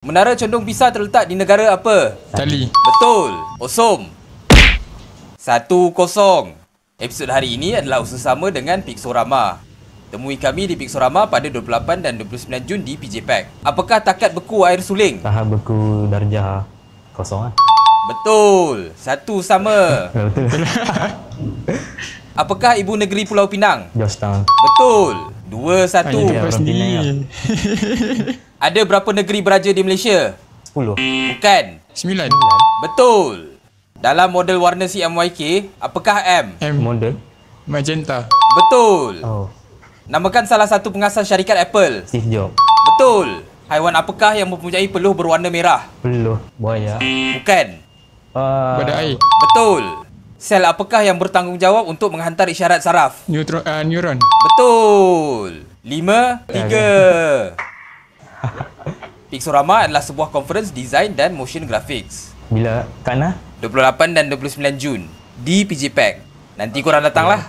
Menara Condong Pisah terletak di negara apa? Tali. Betul. Osom. 1-0. Episod hari ini adalah usaha sama dengan Pixorama. Temui kami di Pixorama pada 28 dan 29 Jun di PJ Pack. Apakah takat beku air suling? Tahap beku darjah kosong lah. Betul. 1 sama. Betul. Apakah ibu negeri Pulau Pinang? Georgetown. Betul. 2-1. Ya, Lepas orang Penang ni. Ada berapa negeri beraja di Malaysia? 10. Bukan. 9. Betul. Dalam model warna CMYK, apakah M? M. Model. Magenta. Betul. Oh. Namakan salah satu pengasas syarikat Apple. Steve Jobs. Betul. Haiwan apakah yang mempunyai peluh berwarna merah? Peluh. Buaya. Bukan. Badak air. Betul. Sel apakah yang bertanggungjawab untuk menghantar isyarat saraf? Neuron. Betul. 5-3. Pixorama adalah sebuah conference design dan motion graphics. Bila Kana? 28 dan 29 Jun di PJ Pack. Nanti korang datanglah.